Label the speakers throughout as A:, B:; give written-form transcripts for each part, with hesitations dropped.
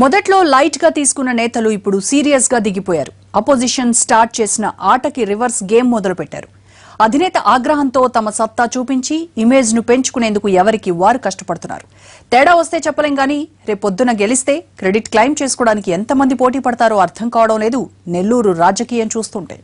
A: మొదట్లో లైట్ గా తీసుకున్న నేతలు ఇప్పుడు సీరియస్ గా దిగిపోయారు. అపోజిషన్ స్టార్ట్ చేసిన ఆటకి రివర్స్ గేమ్ మొదలుపెట్టారు. అధినేత ఆగ్రహంతో తమ సత్తా చూపించి ఇమేజ్ ను పెంచుకునేందుకు ఎవరికి వారు కష్టపడుతున్నారు. తేడా వస్తే చెప్పలేం గానీ రేపొద్దున గెలిస్తే క్రెడిట్ క్లెయిమ్ చేసుకోవడానికి ఎంతమంది పోటీ పడతారో అర్థం కావడం లేదు నెల్లూరు రాజకీయం చూస్తుంటే.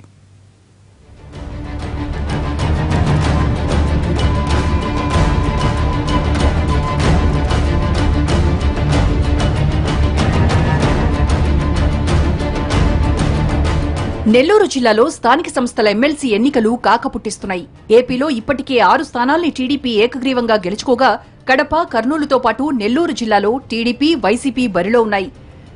A: నెల్లూరు జిల్లాలో స్థానిక సంస్థల ఎమ్మెల్సీ ఎన్నికలు కాకపుట్టిస్తున్నాయి. ఏపీలో ఇప్పటికే 6 స్థానాల్ని టీడీపీ ఏకగ్రీవంగా గెలుచుకోగా కడప, కర్నూలుతో పాటు నెల్లూరు జిల్లాలో టీడీపీ, వైసీపీ బరిలో ఉన్నాయి.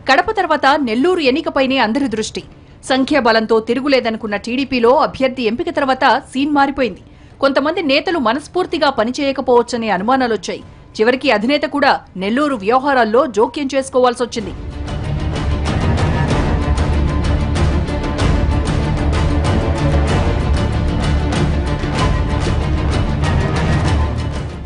A: కడప తర్వాత నెల్లూరు ఎన్నికపైనే అందరి దృష్టి. సంఖ్యాబలంతో తిరుగులేదనుకున్న టీడీపీలో అభ్యర్థి ఎంపిక తర్వాత సీన్ మారిపోయింది. కొంతమంది నేతలు మనస్ఫూర్తిగా పనిచేయకపోవచ్చనే అనుమానాలొచ్చాయి. చివరికి అధినేత కూడా నెల్లూరు వ్యవహారాల్లో జోక్యం చేసుకోవాల్సొచ్చింది.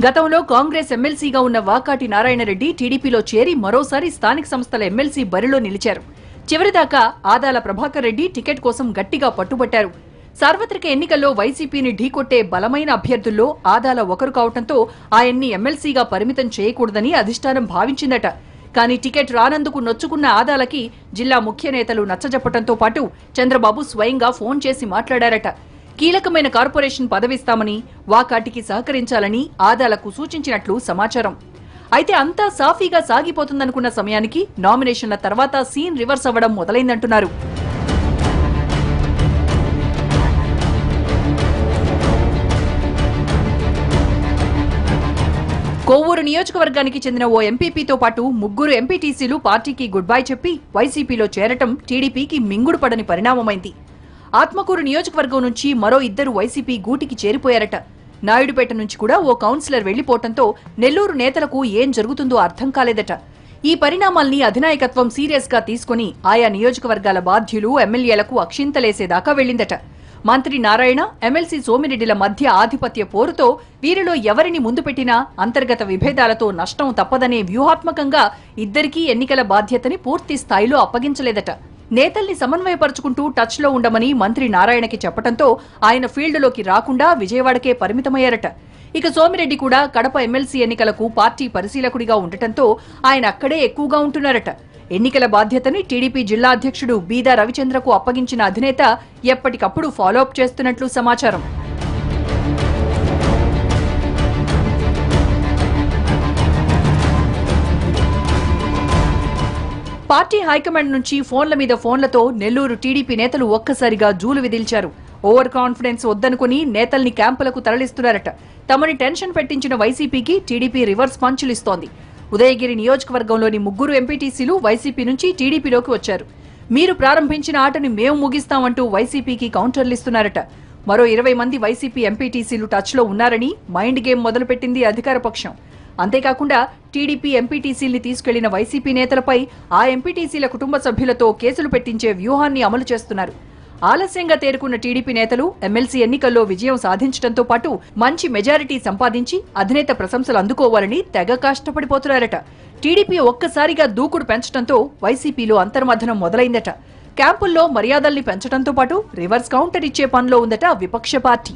A: గతంలో కాంగ్రెస్ ఎమ్మెల్సీగా ఉన్న వాకాటి నారాయణరెడ్డి టీడీపీలో చేరి మరోసారి స్థానిక సంస్థల ఎమ్మెల్సీ బరిలో నిలిచారు. చివరిదాకా ఆదాల ప్రభాకర్ రెడ్డి టికెట్ కోసం గట్టిగా పట్టుబట్టారు. సార్వత్రిక ఎన్నికల్లో వైసీపీని ఢీకొట్టే బలమైన అభ్యర్థుల్లో ఆదాల ఒకరు కావడంతో ఆయన్ని ఎమ్మెల్సీగా పరిమితం చేయకూడదని అధిష్టానం భావించిందట. కానీ టికెట్ రానందుకు నొచ్చుకున్న ఆదాలకి జిల్లా ముఖ్య నేతలు నచ్చజెప్పడంతో పాటు చంద్రబాబు స్వయంగా ఫోన్ చేసి మాట్లాడారట. కీలకమైన కార్పొరేషన్ పదవిస్తామని, వాకాటికి సహకరించాలని ఆదాలకు సూచించినట్లు సమాచారం. అయితే అంతా సాఫీగా సాగిపోతుందనుకున్న సమయానికి నామినేషన్ల తర్వాత సీన్ రివర్స్ అవ్వడం మొదలైందంటున్నారు. కొవ్వూరు నియోజకవర్గానికి చెందిన ఓ ఎంపీపీతో పాటు 3 ఎంపీటీసీలు పార్టీకి గుడ్ బై చెప్పి వైసీపీలో చేరటం టీడీపీకి మింగుడు పడని పరిణామమైంది. ఆత్మకూరు నియోజకవర్గం నుంచి మరో 2 వైసీపీ గూటికి చేరిపోయారట. నాయుడుపేట నుంచి కూడా ఓ కౌన్సిలర్ వెళ్లిపోవడంతో నెల్లూరు నేతలకు ఏం జరుగుతుందో అర్థం కాలేదట. ఈ పరిణామాల్ని అధినాయకత్వం సీరియస్ గా తీసుకుని ఆయా నియోజకవర్గాల బాధ్యులు, ఎమ్మెల్యేలకు అక్షింతలేసేదాకా వెళ్లిందట. మంత్రి నారాయణ, ఎమ్మెల్సీ సోమిరెడ్డిల మధ్య ఆధిపత్య పోరుతో వీరిలో ఎవరిని ముందు పెట్టినా అంతర్గత విభేదాలతో నష్టం తప్పదనే వ్యూహాత్మకంగా ఇద్దరికీ ఎన్నికల బాధ్యతని పూర్తి స్థాయిలో అప్పగించలేదట. నేతల్ని సమన్వయపరుచుకుంటూ టచ్ లో ఉండమని మంత్రి నారాయణకి చెప్పడంతో ఆయన ఫీల్డ్లోకి రాకుండా విజయవాడకే పరిమితమయ్యారట. ఇక సోమిరెడ్డి కూడా కడప ఎమ్మెల్సీ ఎన్నికలకు పార్టీ పరిశీలకుడిగా ఉండటంతో ఆయన అక్కడే ఎక్కువగా ఉంటున్నారట. ఎన్నికల బాధ్యతని టీడీపీ జిల్లా అధ్యక్షుడు బీదా రవిచంద్రకు అప్పగించిన అధినేత ఎప్పటికప్పుడు ఫాలోఅప్ చేస్తున్నట్లు సమాచారం. పార్టీ హైకమాండ్ నుంచి ఫోన్ల మీద ఫోన్లతో నెల్లూరు టీడీపీ నేతలు ఒక్కసారిగా జూలు విదిల్చారు. Over confidence వద్దనుకుని నేతల్ని క్యాంపులకు తరలిస్తున్నారట. తమని టెన్షన్ పెట్టించిన వైసీపీకి టీడీపీ రివర్స్ పంచులిస్తోంది. ఉదయగిరి నియోజకవర్గంలోని 3 ఎంపీటీసీలు వైసీపీ నుంచి టీడీపీలోకి వచ్చారు. మీరు ప్రారంభించిన ఆటని మేము ముగిస్తామంటూ వైసీపీకి కౌంటర్లిస్తున్నారట. మరో 20 మంది వైసీపీ ఎంపీటీసీలు టచ్ లో ఉన్నారని మైండ్ గేమ్ మొదలుపెట్టింది అధికార పక్షం. అంతేకాకుండా టీడీపీ ఎంపీటీసీల్ని తీసుకెళ్లిన వైసీపీ నేతలపై ఆ ఎంపీటీసీల కుటుంబ సభ్యులతో కేసులు పెట్టించే వ్యూహాన్ని అమలు చేస్తున్నారు. ఆలస్యంగా తేరుకున్న టీడీపీ నేతలు ఎమ్మెల్సీ ఎన్నికల్లో విజయం సాధించడంతో పాటు మంచి మెజారిటీ సంపాదించి అధినేత ప్రశంసలు అందుకోవాలని తెగ కష్టపడిపోతున్నారట. టీడీపీ ఒక్కసారిగా దూకుడు పెంచడంతో వైసీపీలో అంతర్మథనం మొదలైందట. క్యాంపుల్లో మర్యాదల్ని పెంచడంతో పాటు రివర్స్ కౌంటర్ ఇచ్చే పనిలో ఉందట విపక్ష పార్టీ.